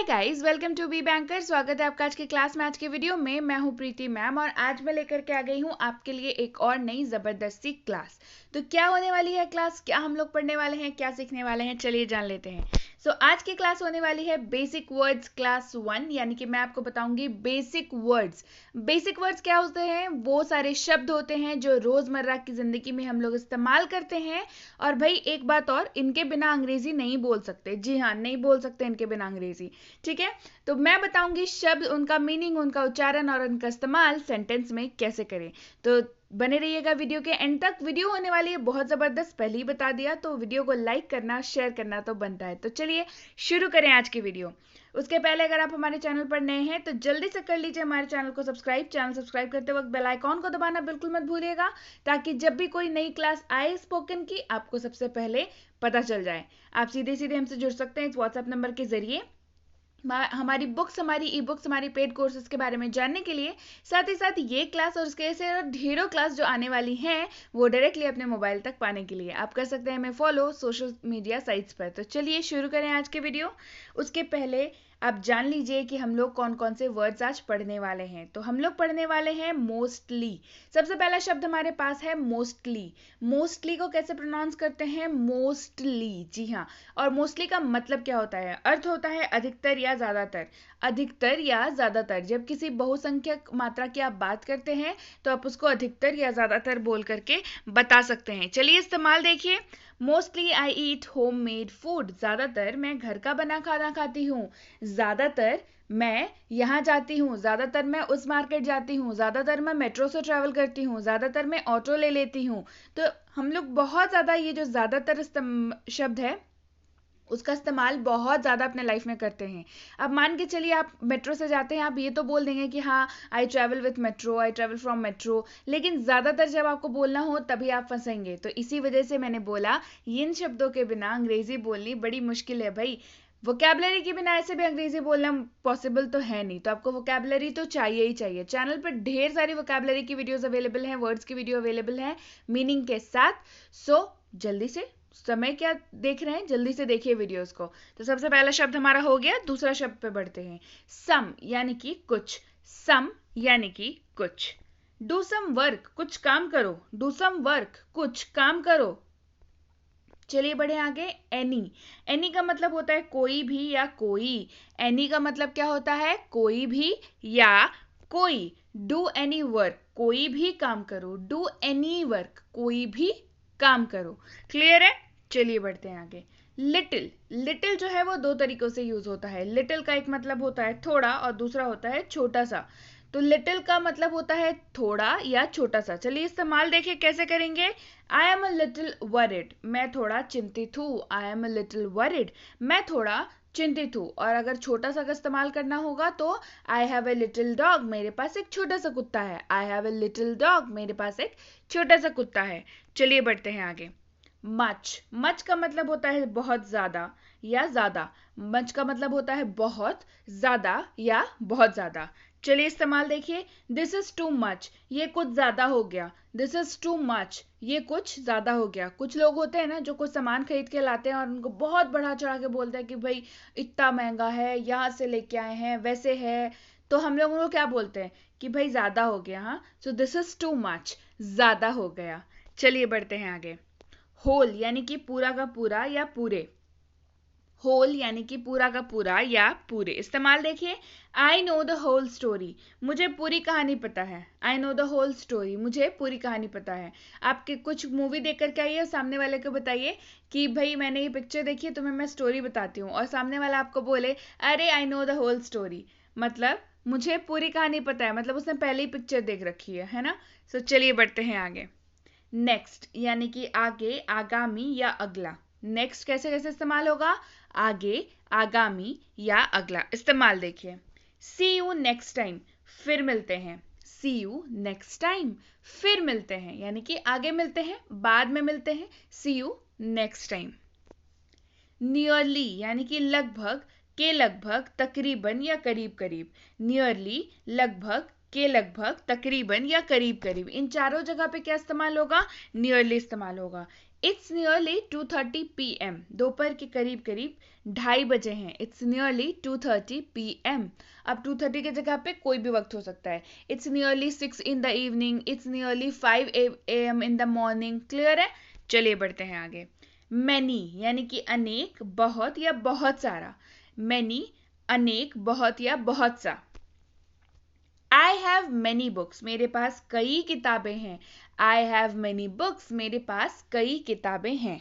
Hi guys, welcome to B Banker. स्वागत है आपका आज की क्लास में। आज के वीडियो में मैं हूं प्रीति मैम और आज मैं लेकर के आ गई हूं आपके लिए एक और नई ज़बरदस्ती क्लास। तो क्या होने वाली है क्लास, क्या हम लोग पढ़ने वाले हैं, क्या सीखने वाले हैं, चलिए जान लेते हैं। आज की क्लास होने वाली है बेसिक वर्ड्स क्लास 1, यानी कि मैं आपको बताऊंगी बेसिक वर्ड्स। बेसिक वर्ड्स क्या होते हैं? वो सारे शब्द होते हैं जो रोज़मर्रा की ज़िंदगी में हम लोग इस्तेमाल करते हैं। और भाई एक बात और, इनके बिना अंग्रेजी नहीं बोल सकते। जी हाँ, नहीं बोल सकते इनके बिना अंग्रेजी। ठीक है, तो मैं बताऊंगी शब्द, उनका मीनिंग, उनका उच्चारण और उनका इस्तेमाल सेंटेंस में कैसे करें। तो बने रहिएगा वीडियो के एंड तक। वीडियो होने वाली है बहुत ज़बरदस्त, पहले ही बता दिया, तो वीडियो को लाइक करना, शेयर करना तो बनता है। तो चलिए शुरू करें आज की वीडियो। उसके पहले अगर आप हमारे चैनल पर नए हैं तो जल्दी से कर लीजिए हमारे चैनल को सब्सक्राइब। चैनल सब्सक्राइब करते वक्त बेल आइकॉन को दबाना बिल्कुल मत भूलिएगा, ताकि जब भी कोई नई क्लास आए स्पोकन की, आपको सबसे पहले पता चल जाए। आप सीधे सीधे हमसे जुड़ सकते हैं इस व्हाट्सएप नंबर के जरिए। हमारी बुक्स, हमारी ई बुक्स, हमारी पेड कोर्सेज के बारे में जानने के लिए, साथ ही साथ ये क्लास और उसके ऐसे और ढेरों क्लास जो आने वाली हैं वो डायरेक्टली अपने मोबाइल तक पाने के लिए आप कर सकते हैं हमें फॉलो सोशल मीडिया साइट्स पर। तो चलिए शुरू करें आज के वीडियो। उसके पहले आप जान लीजिए कि हम लोग कौन कौन से वर्ड्स आज पढ़ने वाले हैं। तो हम लोग पढ़ने वाले हैं मोस्टली। सबसे पहला शब्द हमारे पास है मोस्टली। मोस्टली को कैसे प्रोनाउंस करते हैं? मोस्टली। जी हाँ, और मोस्टली का मतलब क्या होता है? अर्थ होता है अधिकतर या ज्यादातर। अधिकतर या ज्यादातर, जब किसी बहुसंख्यक मात्रा की आप बात करते हैं तो आप उसको अधिकतर या ज्यादातर बोल करके बता सकते हैं। चलिए इस्तेमाल देखिए। Mostly I eat home made food. ज्यादातर मैं घर का बना खाना खाती हूँ। ज्यादातर मैं यहाँ जाती हूँ। ज्यादातर मैं उस मार्केट जाती हूँ। ज्यादातर मैं मेट्रो से ट्रैवल करती हूँ। ज्यादातर मैं ऑटो ले लेती हूँ। तो हम लोग बहुत ज्यादा ये जो ज्यादातर शब्द है उसका इस्तेमाल बहुत ज़्यादा अपने लाइफ में करते हैं। अब मान के चलिए आप मेट्रो से जाते हैं, आप ये तो बोल देंगे कि हाँ I travel with metro, I travel from metro, लेकिन ज़्यादातर जब आपको बोलना हो तभी आप फंसेंगे। तो इसी वजह से मैंने बोला इन शब्दों के बिना अंग्रेज़ी बोलनी बड़ी मुश्किल है भाई। वोकैबलरी के बिना ऐसे भी अंग्रेजी बोलना पॉसिबल तो है नहीं, तो आपको वोकैबलरी तो चाहिए ही चाहिए। चैनल पर ढेर सारी वोकैबलरी की वीडियोस अवेलेबल हैं, वर्ड्स की वीडियो अवेलेबल है मीनिंग के साथ। जल्दी से, समय क्या देख रहे हैं, जल्दी से देखिए वीडियोस को। तो सबसे पहला शब्द हमारा हो गया। दूसरा शब्द पे बढ़ते हैं। सम यानी कि कुछ। सम यानी कि कुछ। डू सम वर्क, कुछ काम करो। डू सम वर्क, कुछ काम करो। चलिए बढ़े आगे। एनी। एनी का मतलब होता है कोई भी या कोई। एनी का मतलब क्या होता है? कोई भी या कोई। डू एनी वर्क, कोई भी काम करो। डू एनी वर्क, कोई भी काम करो। क्लियर है? चलिए बढ़ते हैं आगे। लिटिल। लिटिल जो है वो दो तरीकों से यूज होता है। लिटिल का एक मतलब होता है थोड़ा और दूसरा होता है छोटा सा। तो लिटिल का मतलब होता है थोड़ा या छोटा सा। चलिए इस्तेमाल देखिए कैसे करेंगे। I am a little worried, मैं थोड़ा चिंतित हूँ। I am a little worried, मैं थोड़ा चिंतित हूँ। और अगर छोटा सा का इस्तेमाल करना होगा तो I have a little dog, मेरे पास एक छोटा सा कुत्ता है। I have a little dog, मेरे पास एक छोटा सा कुत्ता है। चलिए बढ़ते हैं आगे। मच। मच का मतलब होता है बहुत ज्यादा या ज्यादा। मच का मतलब होता है बहुत ज्यादा या बहुत ज्यादा। चलिए इस्तेमाल देखिए। दिस इज टू मच, ये कुछ ज्यादा हो गया। दिस इज टू मच, ये कुछ ज्यादा हो गया। कुछ लोग होते हैं ना जो कुछ सामान खरीद के लाते हैं और उनको बहुत बढ़ा चढ़ा के बोलते हैं कि भाई इतना महंगा है, यहाँ से लेके आए हैं, वैसे है। तो हम लोग उनको क्या बोलते हैं कि भाई ज्यादा हो गया। हाँ, so this is too much, ज्यादा हो गया। चलिए बढ़ते हैं आगे। होल यानी कि पूरा का पूरा या पूरे। होल यानी कि पूरा का पूरा या पूरे। इस्तेमाल देखिए। I know the whole story, मुझे पूरी कहानी पता है। I know the whole story, मुझे पूरी कहानी पता है। आपके कुछ मूवी देख करके आइए और सामने वाले को बताइए कि भाई मैंने ये पिक्चर देखी है, तुम्हें मैं स्टोरी बताती हूँ, और सामने वाला आपको बोले अरे I know the whole story, मतलब मुझे पूरी कहानी पता है, मतलब उसने पहले ही पिक्चर देख रखी है ना। चलिए बढ़ते हैं आगे। नेक्स्ट यानी कि आगे, आगामी या अगला। नेक्स्ट कैसे कैसे इस्तेमाल होगा? आगे, आगामी या अगला। इस्तेमाल देखिए। सी यू नेक्स्ट टाइम, फिर मिलते हैं। सी यू नेक्स्ट टाइम, फिर मिलते हैं, यानी कि आगे मिलते हैं, बाद में मिलते हैं। सी यू नेक्स्ट टाइम। नियरली यानी कि लगभग, के लगभग, तकरीबन या करीब करीब। नियरली, लगभग, के लगभग, तकरीबन या करीब करीब। इन चारों जगह पे क्या इस्तेमाल होगा? नियरली इस्तेमाल होगा। इट्स नियरली 2:30 PM, दोपहर के करीब करीब 2:30 बजे हैं. It's nearly 2:30 PM. अब 2:30 की जगह पे कोई भी वक्त हो सकता है. It's nearly 6 in the evening, it's nearly 5 AM in the morning. Clear है? चलिए बढ़ते हैं आगे. मैनी यानी कि अनेक, बहुत या बहुत सारा. मैनी अनेक, बहुत या बहुत सा. I have many books, मेरे पास कई किताबें हैं. I have many books, मेरे पास कई किताबें हैं.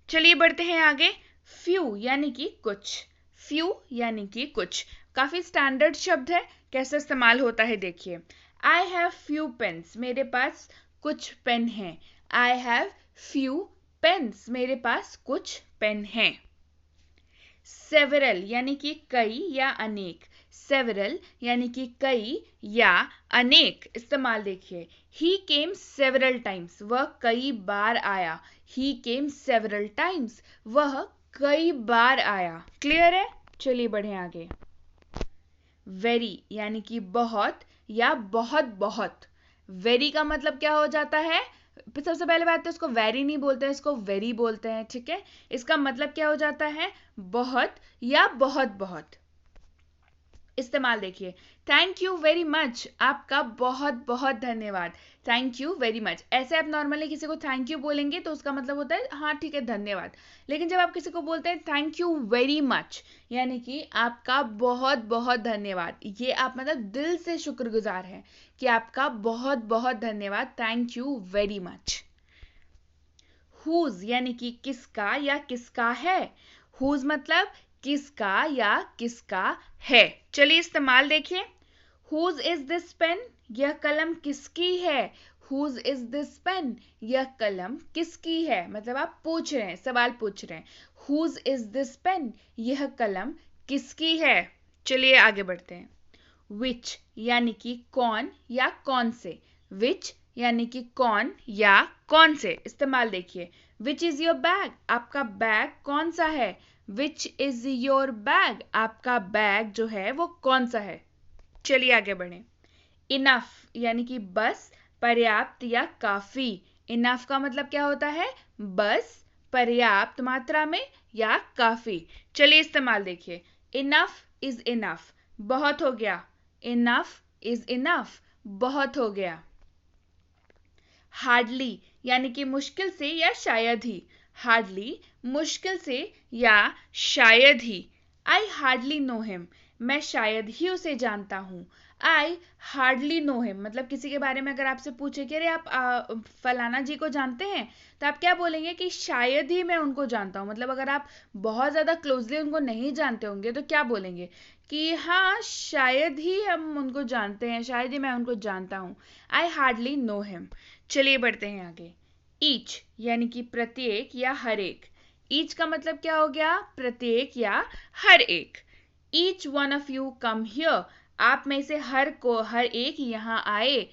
चलिए बढ़ते हैं आगे. few यानी कि कुछ. few यानी कि कुछ काफी स्टैंडर्ड शब्द है. कैसे इस्तेमाल होता है देखिए. I have few pens, मेरे पास कुछ पेन हैं. I have few pens, मेरे पास कुछ पेन हैं. several यानी कि कई या अनेक. several यानी कि कई या अनेक इस्तेमाल देखिए. he came several times, वह कई बार आया. he came several times, वह कई बार आया. क्लियर है? चलिए बढ़े आगे. very यानी कि बहुत या बहुत बहुत. very का मतलब क्या हो जाता है? सबसे पहले बात तो इसको वेरी नहीं बोलते हैं, इसको वेरी बोलते हैं. ठीक है, इसका मतलब क्या हो जाता है? बहुत या बहुत बहुत. इस्तेमाल देखिए. थैंक यू वेरी मच, आपका बहुत बहुत धन्यवाद. Thank you very much. ऐसे आप नॉर्मली किसी को थैंक यू बोलेंगे तो उसका मतलब होता है हाँ ठीक है धन्यवाद. लेकिन जब आप किसी को बोलते हैं थैंक यू वेरी मच, यानी कि आपका बहुत बहुत धन्यवाद, ये आप मतलब दिल से शुक्रगुजार हैं कि आपका बहुत बहुत धन्यवाद. Thank you very much. Whose यानी कि किसका या किसका है. हुज मतलब किसका या किसका है. चलिए इस्तेमाल देखिए. हुज इज दिस पेन, यह कलम किसकी है. हुज इज दिस पेन, यह कलम किसकी है. मतलब आप पूछ रहे हैं, सवाल पूछ रहे हैं. हुज इज दिस पेन, यह कलम किसकी है. चलिए आगे बढ़ते हैं. विच यानी कि कौन या कौन से. विच यानी कि कौन या कौन से. इस्तेमाल देखिए. विच इज योर बैग, आपका बैग कौन सा है. विच इज योर बैग, आपका बैग जो है वो कौन सा है. चलिए आगे बढ़े. इनफ यानी कि बस, पर्याप्त या काफी. इनफ का मतलब क्या होता है? बस, पर्याप्त मात्रा में या काफी. चलिए इस्तेमाल देखिए. इनफ इज इनफ, बहुत हो गया. इनफ इज इनफ, बहुत हो गया. हार्डली यानी कि मुश्किल से या शायद ही. हार्डली मुश्किल से या शायद ही. आई हार्डली नो हिम, मैं शायद ही उसे जानता हूँ. आई हार्डली नो हिम मतलब किसी के बारे में अगर आपसे पूछे कि अरे आप फलाना जी को जानते हैं, तो आप क्या बोलेंगे कि शायद ही मैं उनको जानता हूँ. मतलब अगर आप बहुत ज़्यादा क्लोजली उनको नहीं जानते होंगे तो क्या बोलेंगे कि हाँ शायद ही हम उनको जानते हैं, शायद ही मैं उनको जानता हूँ. I hardly know him. चलिए बढ़ते हैं आगे. ईच यानी कि प्रत्येक या हर एक. ईच का मतलब क्या हो गया? प्रत्येक या हर एक. Each one of you come here, आप में से हर एक यहाँ आए.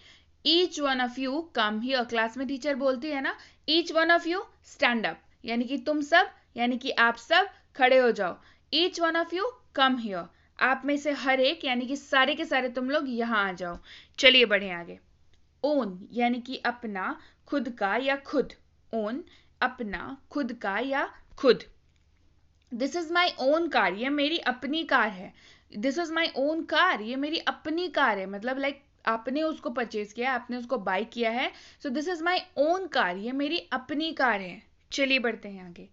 Each one of you come here. Class में टीचर बोलती है ना, each one of you stand up, यानी कि तुम सब यानी कि आप सब खड़े हो जाओ. Each one of you come here, आप में से हर एक यानी कि सारे के सारे तुम लोग यहाँ आ जाओ. चलिए बढ़े आगे. ओन यानी कि अपना, खुद का या खुद. ओन अपना, खुद का या खुद. This is my own car, ये मेरी अपनी कार है. This is my own car, ये मेरी अपनी कार है. मतलब लाइक आपने उसको परचेज किया, आपने उसको बाय किया है. So this is my own car, ये मेरी अपनी कार है. चलिए बढ़ते हैं आगे.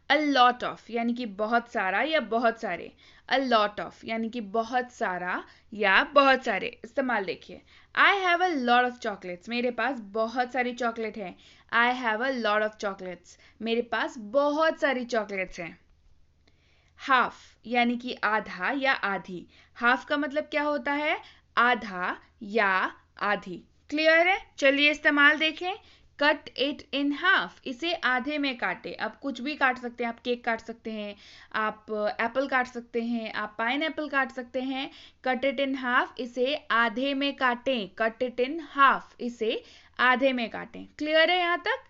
अ लॉट ऑफ यानी कि बहुत सारा या बहुत सारे. अ लॉट ऑफ यानी कि बहुत सारा या बहुत सारे. इस्तेमाल देखिए. I have a lot of chocolates, मेरे पास बहुत सारी चॉकलेट है. I have a lot of chocolates, मेरे पास बहुत सारी चॉकलेट्स हैं. हाफ यानी कि आधा या आधी. हाफ का मतलब क्या होता है? आधा या आधी. क्लियर है? चलिए इस्तेमाल देखें. कट इट इन हाफ, इसे आधे में काटे. आप कुछ भी काट सकते हैं, आप केक काट सकते हैं, आप एप्पल काट सकते हैं, आप पाइन एप्पल काट सकते हैं. कट इट इन हाफ, इसे आधे में काटें. कट इट इन हाफ, इसे आधे में काटें. क्लियर है यहाँ तक?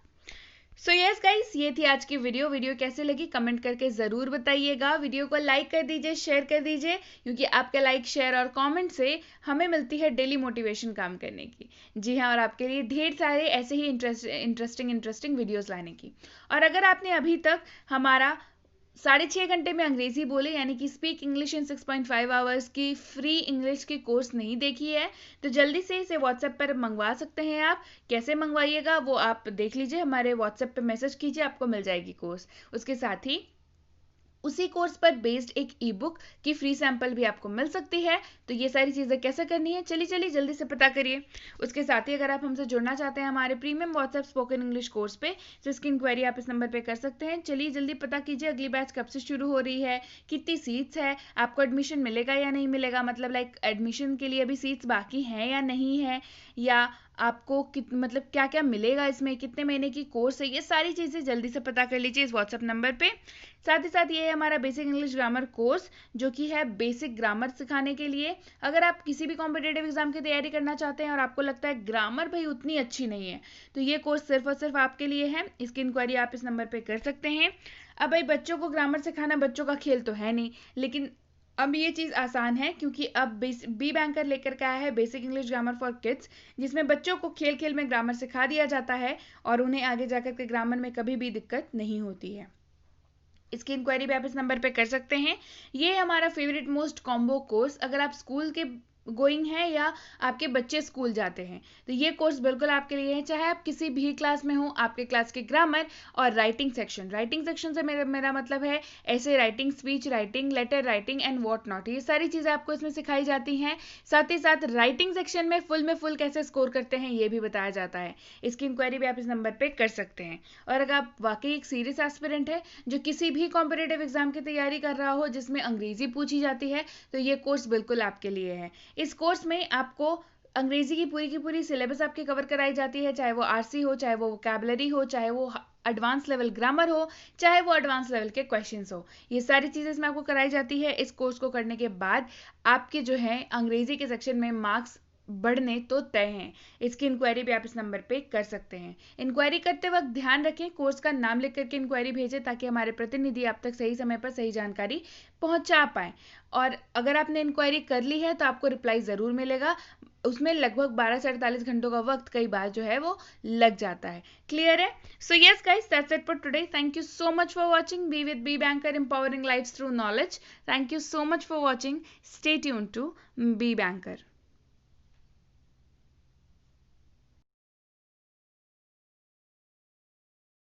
सो यस गाइस, ये थी आज की वीडियो कैसे लगी कमेंट करके ज़रूर बताइएगा। वीडियो को लाइक कर दीजिए, शेयर कर दीजिए, क्योंकि आपके लाइक, शेयर और कमेंट से हमें मिलती है डेली मोटिवेशन काम करने की। जी हाँ, और आपके लिए ढेर सारे ऐसे ही इंटरेस्टिंग वीडियोस लाने की। और अगर आपने अभी तक हमारा 6.5 घंटे में अंग्रेजी बोले यानी कि स्पीक इंग्लिश इन 6.5 आवर्स की फ्री इंग्लिश की कोर्स नहीं देखी है तो जल्दी से इसे व्हाट्सएप पर मंगवा सकते हैं आप। कैसे मंगवाइएगा वो आप देख लीजिए, हमारे व्हाट्सएप पे मैसेज कीजिए, आपको मिल जाएगी कोर्स। उसके साथ ही उसी कोर्स पर बेस्ड एक ई बुक की फ्री सैंपल भी आपको मिल सकती है। तो ये सारी चीज़ें कैसे करनी है, चलिए जल्दी से पता करिए। उसके साथ ही अगर आप हमसे जुड़ना चाहते हैं हमारे premium WhatsApp spoken English course पे, तो इसकी इंक्वायरी आप इस नंबर पे कर सकते हैं। चलिए जल्दी पता कीजिए अगली बैच कब से शुरू हो रही है, कितनी सीट्स है, आपको एडमिशन मिलेगा या नहीं मिलेगा, मतलब लाइक एडमिशन के लिए अभी सीट्स बाकी हैं या नहीं है, या आपको मतलब क्या क्या मिलेगा इसमें, कितने महीने की कोर्स है, ये सारी चीज़ें जल्दी से पता कर लीजिए इस व्हाट्सएप नंबर पे। साथ ही साथ ये है हमारा बेसिक इंग्लिश ग्रामर कोर्स, जो कि है बेसिक ग्रामर सिखाने के लिए। अगर आप किसी भी कॉम्पिटेटिव एग्जाम की तैयारी करना चाहते हैं और आपको लगता है ग्रामर भाई उतनी अच्छी नहीं है, तो ये कोर्स सिर्फ और सिर्फ आपके लिए है। इसकी इंक्वायरी आप इस नंबर पर कर सकते हैं। अब भाई बच्चों को ग्रामर सिखाना बच्चों का खेल तो है नहीं, लेकिन अब ये चीज़ आसान है क्योंकि अब बी बैंकर लेकर के आया है basic English grammar for kids, जिसमें बच्चों को खेल खेल में ग्रामर सिखा दिया जाता है और उन्हें आगे जाकर के ग्रामर में कभी भी दिक्कत नहीं होती है। इसकी इंक्वायरी भी आप इस नंबर पे कर सकते हैं। ये हमारा फेवरेट मोस्ट कॉम्बो कोर्स, अगर आप स्कूल के गोइंग है या आपके बच्चे स्कूल जाते हैं तो ये कोर्स बिल्कुल आपके लिए है। चाहे आप किसी भी क्लास में हो, आपके क्लास के ग्रामर और राइटिंग सेक्शन से मेरा मतलब है ऐसे writing, speech writing, letter writing and what not, ये सारी चीज़ें आपको इसमें सिखाई जाती हैं। साथ ही साथ राइटिंग सेक्शन में फुल कैसे स्कोर करते हैं ये भी बताया जाता है। इसकी इंक्वायरी भी आप इस नंबर पर कर सकते हैं। और अगर आप वाकई एक सीरियस एस्पिरेंट है जो किसी भी कॉम्पिटेटिव एग्जाम की तैयारी कर रहा हो जिसमें अंग्रेजी पूछी जाती है, तो ये कोर्स बिल्कुल आपके लिए है। इस कोर्स में आपको अंग्रेजी की पूरी सिलेबस आपकी कवर कराई जाती है, चाहे वो आरसी हो, चाहे वो वोकैबुलरी हो, चाहे वो एडवांस लेवल ग्रामर हो, चाहे वो एडवांस लेवल के क्वेश्चंस हो, ये सारी चीज़ें इसमें आपको कराई जाती है। इस कोर्स को करने के बाद आपके जो है अंग्रेजी के सेक्शन में मार्क्स बढ़ने तो तय हैं। इसकी इंक्वायरी भी आप इस नंबर पे कर सकते हैं। इंक्वायरी करते वक्त ध्यान रखें कोर्स का नाम लिख करके इंक्वायरी भेजें ताकि हमारे प्रतिनिधि आप तक सही समय पर सही जानकारी पहुंचा पाएं। और अगर आपने इंक्वायरी कर ली है तो आपको रिप्लाई ज़रूर मिलेगा, उसमें लगभग 12 से 48 घंटों का वक्त कई बार जो है वो लग जाता है। क्लियर है? So yes guys, that's it for today. Thank you so much for watching be with B Banker, empowering lives through knowledge. Thank you so much for watching. Stay tuned to B banker.